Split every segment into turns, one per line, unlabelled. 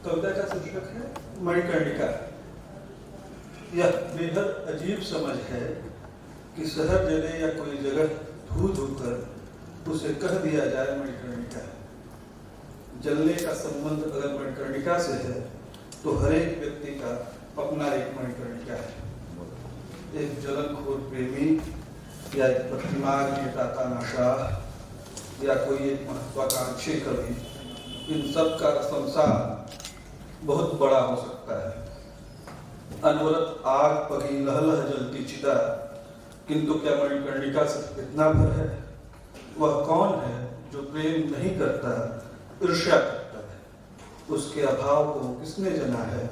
कविता का शीर्षक है मणिकर्णिका। यह बेहद अजीब समझ है कि शहर जले या कोई जगह धू धोकर उसे कह दिया जाए मणिकर्णिका। जलने का संबंध अगर मणिकर्णिका से है तो हर एक व्यक्ति का अपना एक मणिकर्णिका है। एक जलनखोर प्रेमी या एक प्रतिमाग नेता नाशाह या कोई एक महत्वाकांक्षी कवि, इन सब का संसार बहुत बड़ा हो सकता है। अनवरत आग पगी लहलह जलती चिता, किंतु क्या मणिकर्णिका से इतना भर है? वह कौन है जो प्रेम नहीं करता, ईर्ष्या करता है? उसके अभाव को किसने जना है?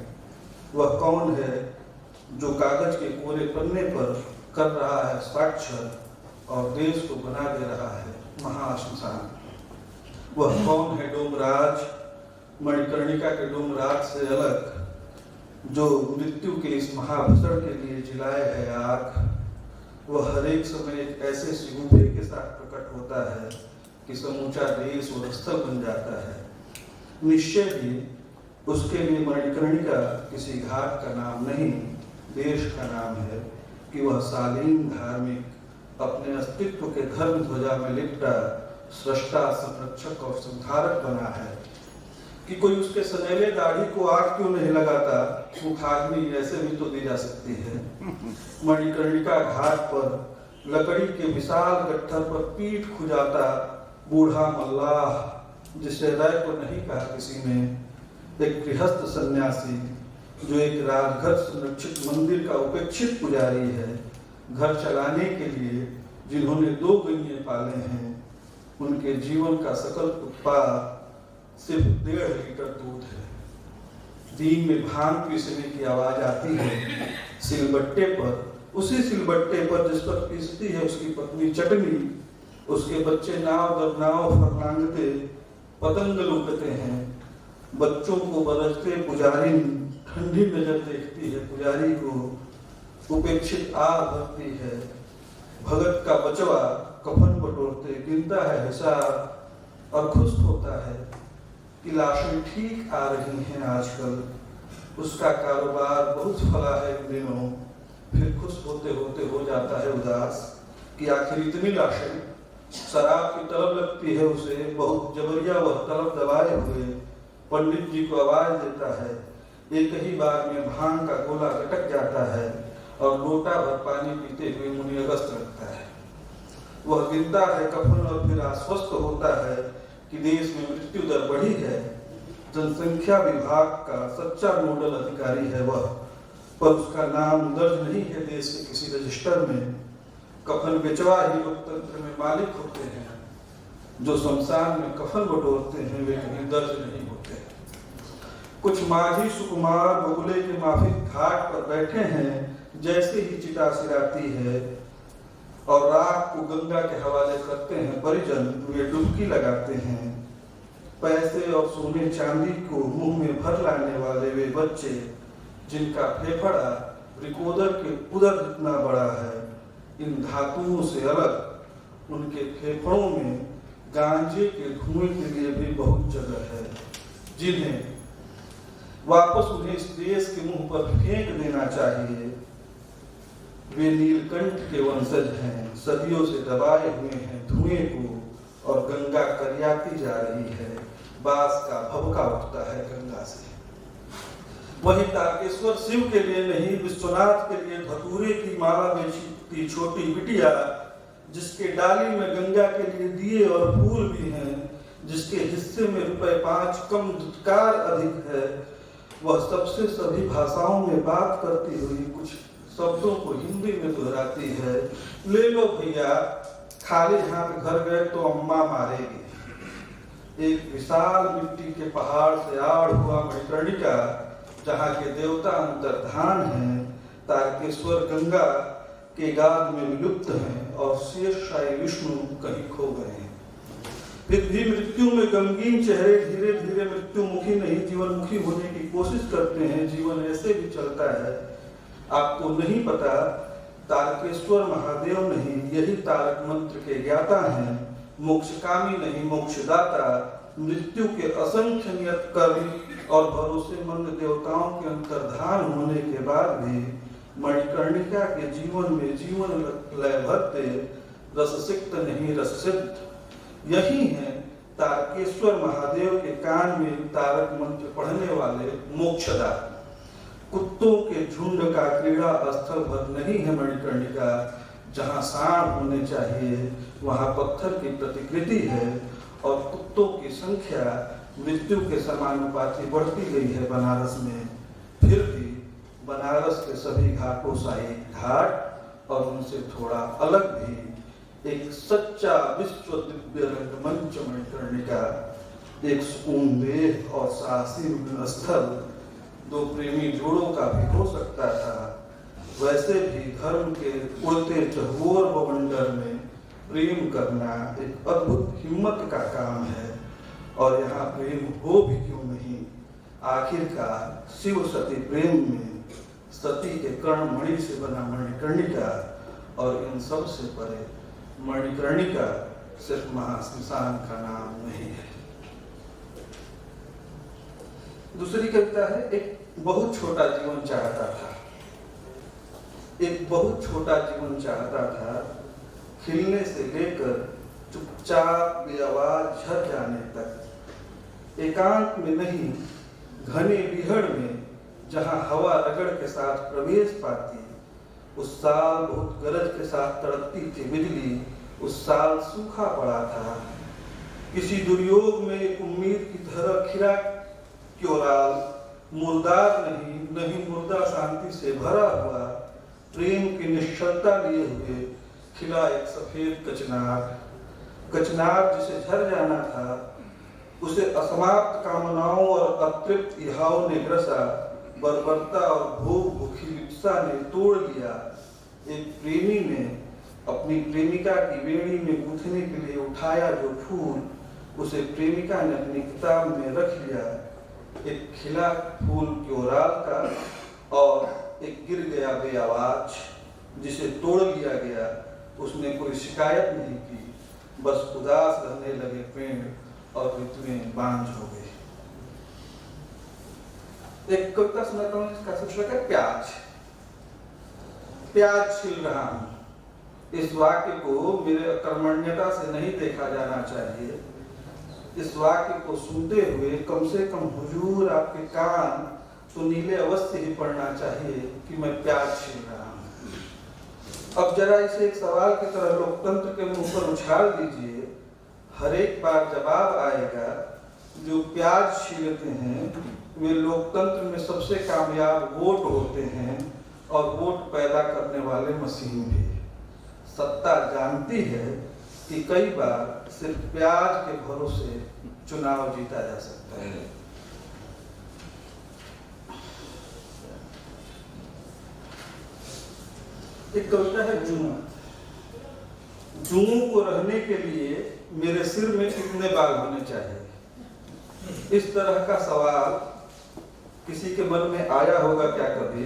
वह कौन है जो कागज के कोरे पन्ने पर कर रहा है हस्ताक्षर और देश को बना दे रहा है महाश्मशान? वह कौन है डोमराज, मणिकर्णिका के डोमराज से अलग, जो मृत्यु के इस महाभसड़ के लिए जिलाए है आग? वह हर एक समय एक ऐसे सिगुफे के साथ प्रकट होता है कि समूचा देश और स्थल बन जाता है। निश्चय भी उसके लिए मणिकर्णिका किसी घाट का नाम नहीं, देश का नाम है कि वह शालीन धार्मिक अपने अस्तित्व के धर्म ध्वजा में लिपटा सृष्टा, संरक्षक और संधारक बना है कि कोई उसके सनेले दाढ़ी को आग क्यों नहीं लगाता? मुखाग्नि ऐसे भी तो दी जा सकती है। मणिकर्णिका घाट पर लकड़ी के विशाल गट्ठर पर पीठ खुजाता बूढ़ा मल्लाह, जिसे रय को नहीं कहा किसी ने, एक गृहस्थ सन्यासी जो एक राजघर संरक्षित मंदिर का उपेक्षित पुजारी है, घर चलाने के लिए जिन्होंने 2 गैये पाले हैं, उनके जीवन का सकल उत्पाद सिर्फ 1.5 लीटर दूध है। दिन में भांग पीसने की आवाज आती है सिलबट्टे पर, उसी सिलबट्टे पर जिस पर पीसती है उसकी पत्नी चटनी, उसके बच्चे नाव दर नाव फरलांगते पतंग लूटते हैं। बच्चों को बरसते पुजारी ठंडी नजर देखती है पुजारी को, उपेक्षित आ भरती है। भगत का बचवा कफन बटोरते गिनता है हिसाब और खुश होता है कि लाशें ठीक आ रही हैं आजकल। उसका कारोबार बहुत फला है इन दिनों। फिर खुश होते होते हो जाता है उदास कि आखिर इतनी लाशें। शराब की तलब लगती है उसे, बहुत जबरिया वह तलब दबाए हुए पंडित जी को आवाज देता है। एक ही बार में भांग का गोला लटक जाता है और लोटा भर पानी पीते हुए मुनि अगस्त लगता है। वह गिनता है कफन और फिर आश्वस्त होता है कि देश में मृत्यु दर बढ़ी है। जनसंख्या विभाग का सच्चा नोडल अधिकारी है वह, पर उसका नाम दर्ज नहीं है देश के किसी रजिस्टर में। कफन बेचवा ही लोकतंत्र में मालिक होते हैं, जो शमशान में कफन बटोरते हैं वे कहीं दर्ज नहीं होते। कुछ माझी सुकुमार बगुले के माफिक घाट पर बैठे हैं, जैसे ही चिता सिराती है और राख को गंगा के हवाले करते हैं परिजन, वे डुबकी लगाते हैं। पैसे और सोने चांदी को मुंह में भर लाने वाले वे बच्चे, जिनका फेफड़ा रिकॉर्डर के उदर जितना बड़ा है, इन धातुओं से अलग उनके फेफड़ों में गांजे के धुएं के लिए भी बहुत जगह है, जिन्हें वापस उन्हें इस देश के मुंह पर फेंक देना चाहिए। वे नीलकंठ के वंशज हैं, सदियों से दबाए हुए हैं धुएं को, और गंगा करियाती जा रही है। बांस का भभका उठता है गंगा से। वही तारकेश्वर शिव के लिए नहीं, विश्वनाथ के लिए धतूरे की माला बेचती छोटी बिटिया, जिसके डाली में गंगा के लिए दिए और फूल भी हैं, जिसके हिस्से में ₹5 कम दुत्कार अधिक है, वह सबसे सभी भाषाओं में बात करती हुई कुछ शब्दों को हिंदी में दोहराती है। ले लो भैया, खाली हाथ घर गए तो अम्मा मारेगी। एक विशाल मिट्टी के पहाड़ से आड़ हुआ मणिकर्णिका, जहाँ के देवता अंतर्धान हैं, तारकेश्वर गंगा के गाद में विलुप्त हैं और शेषशाही विष्णु कहीं खो गए हैं। फिर भी मृत्यु में गमगीन चेहरे धीरे धीरे मृत्युमुखी नहीं जीवनमुखी होने की कोशिश करते हैं। जीवन ऐसे भी चलता है, आपको नहीं पता। तारकेश्वर महादेव नहीं, यही तारक मंत्र के ज्ञाता हैं। मोक्षकामी नहीं, मोक्षदाता। मृत्यु के असंख्य नियत कर्म और भरोसेमंद देवताओं के अंतर्धान होने के बाद भी मणिकर्णिका के जीवन में जीवन लय भरते रससिक्त नहीं रससिद्ध। यही है तारकेश्वर महादेव के कान में तारक मंत्र पढ़ने वाले मोक्षदा। कुत्तों के झुंड का क्रीड़ा स्थल भर नहीं है मणिकर्णिका। जहाँ सांप होने चाहिए वहाँ पत्थर की प्रतिकृति है और कुत्तों की संख्या मृत्यु के समानुपाती बढ़ती गई है बनारस में। फिर भी बनारस के सभी घाटों सा एक घाट और उनसे थोड़ा अलग भी एक सच्चा विश्व दिव्य रंगमंच मणिकर्णिका, एक सुकून देह और साहसी मिलन स्थल दो प्रेमी जोड़ों का भी हो सकता था। वैसे भी धर्म के उड़ते चहुओर बवंडर में प्रेम करना एक अद्भुत हिम्मत का काम है और यहाँ प्रेम हो भी क्यों नहीं। आखिरकार शिव सती प्रेम में सती के कर्णमणि से बना मणिकर्णिका और इन सब से परे मणिकर्णिका सिर्फ महाश्मशान का नाम नहीं है। दूसरी कविता है एक बहुत छोटा जीवन चाहता था। एक बहुत छोटा जीवन चाहता था, खिलने से लेकर चुपचाप बेआवाज झर जाने तक। एकांत में नहीं, घने बिहड़ में जहां हवा रगड़ के साथ प्रवेश पाती। उस साल बहुत गरज के साथ तड़पती थी बिजली, उस साल सूखा पड़ा था। किसी दुर्योग में एक उम्मीद की तरह खिला क्योराल, मुर्दार नहीं, नहीं मुर्दा शांति से भरा हुआ, प्रेम की निश्चलता लिए हुए खिला एक सफेद कचनार। कचनार जिसे झर जाना था, उसे असमाप्त कामनाओं और अतृप्त इहाओं ने ग्रसा। बर्बरता और भोग भूखी लिप्सा ने तोड़ लिया। एक प्रेमी ने अपनी प्रेमिका की बेड़ी में गूंथने के लिए उठाया जो फूल, उसे प्रेमिका ने अपनी किताब में रख लिया। एक खिला फूल क्योराल का और एक गिर गया बेआवाज जिसे तोड़ लिया गया। उसने कोई शिकायत नहीं की, बस उदास रहने लगे पेड़ और ऋतुएं बांझ हो गई। एक कविता सुनाता हूँ जिसका शीर्षक है प्याज। प्याज छिल रहा हूँ। इस वाक्य को मेरे अकर्मण्यता से नहीं देखा जाना चाहिए। इस वाक्य को सुनते हुए कम से कम हुजूर आपके कान तो नीले अवश्य ही पड़ना चाहिए कि मैं प्याज छील रहा हूँ। अब जरा इसे एक सवाल की तरह लोकतंत्र के मुंह पर उछाल दीजिए। हर एक बार जवाब आएगा। जो प्याज छीलते हैं वे लोकतंत्र में सबसे कामयाब वोट होते हैं और वोट पैदा करने वाले मशीन भी। सत्ता जानती है कि कई बार सिर्फ प्याज के भरोसे चुनाव जीता जा सकता है। एक कविता है जुनून। जुनून को रहने के लिए मेरे सिर में कितने बाल होने चाहिए? इस तरह का सवाल किसी के मन में आया होगा क्या कभी?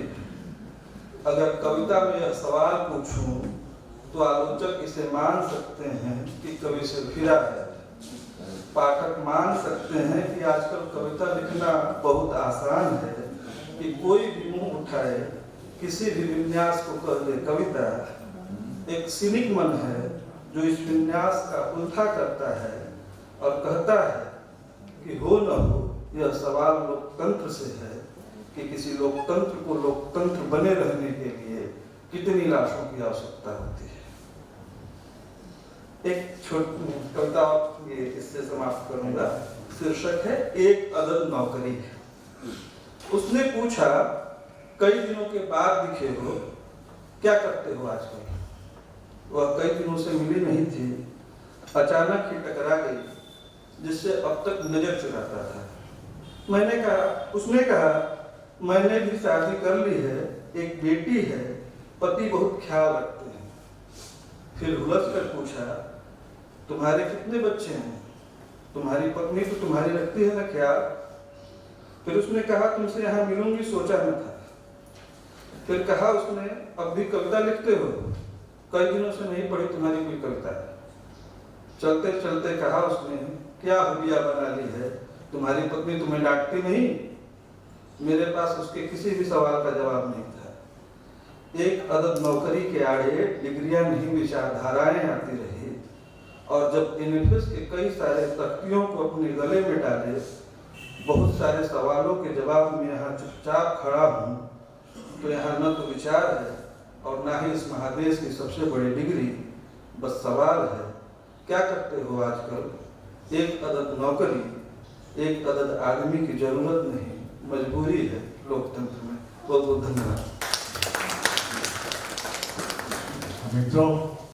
अगर कविता में यह सवाल पूछूं तो आलोचक इसे मान सकते हैं कि कवि से फिरा है। पाठक मान सकते हैं कि आजकल कविता लिखना बहुत आसान है कि कोई भी मुंह उठाए किसी भी विन्यास को कर दे कविता। एक सिनिक मन है जो इस विन्यास का उल्था करता है और कहता है कि हो न हो यह सवाल लोकतंत्र से है कि किसी लोकतंत्र को लोकतंत्र बने रहने के लिए कितनी लाशों की आवश्यकता होती है। एक छोटी कविता ये इससे समाप्त करूंगा। शीर्षक है एक अदद नौकरी। उसने पूछा, कई दिनों के बाद दिखे हो, क्या करते हो आजकल? वह कई दिनों से मिली नहीं थी, अचानक ही टकरा गई जिससे अब तक नजर चुराता था। उसने कहा, मैंने भी शादी कर ली है, एक बेटी है, पति बहुत ख्याल रखते हैं। फिर उलझ कर पूछा, तुम्हारे कितने बच्चे हैं? तुम्हारी पत्नी तो तुम्हारी रखती है ना ख्याल? फिर उसने कहा, तुमसे यहाँ मिलूंगी सोचा न था। फिर कहा उसने, अब भी कविता लिखते हो? कई दिनों से नहीं पढ़ी तुम्हारी कोई कविता। चलते चलते कहा उसने, क्या हुलिया बना ली है, तुम्हारी पत्नी तुम्हें डांटती नहीं? मेरे पास उसके किसी भी सवाल का जवाब नहीं था। एक अदद नौकरी के आड़े डिग्रियां नहीं विचारधाराएं आती रही, और जब एनिफिस के कई सारे तख्तियों को अपने गले में डाले, बहुत सारे सवालों के जवाब में यहाँ चुपचाप खड़ा हूँ, तो यहाँ न तो विचार है और ना ही इस महादेश की सबसे बड़ी डिग्री, बस सवाल है क्या करते हो आजकल? एक अदद नौकरी, एक अदद आदमी की जरूरत नहीं, मजबूरी है लोकतंत्र में। बहुत बहुत धन्यवाद।
मित्रों,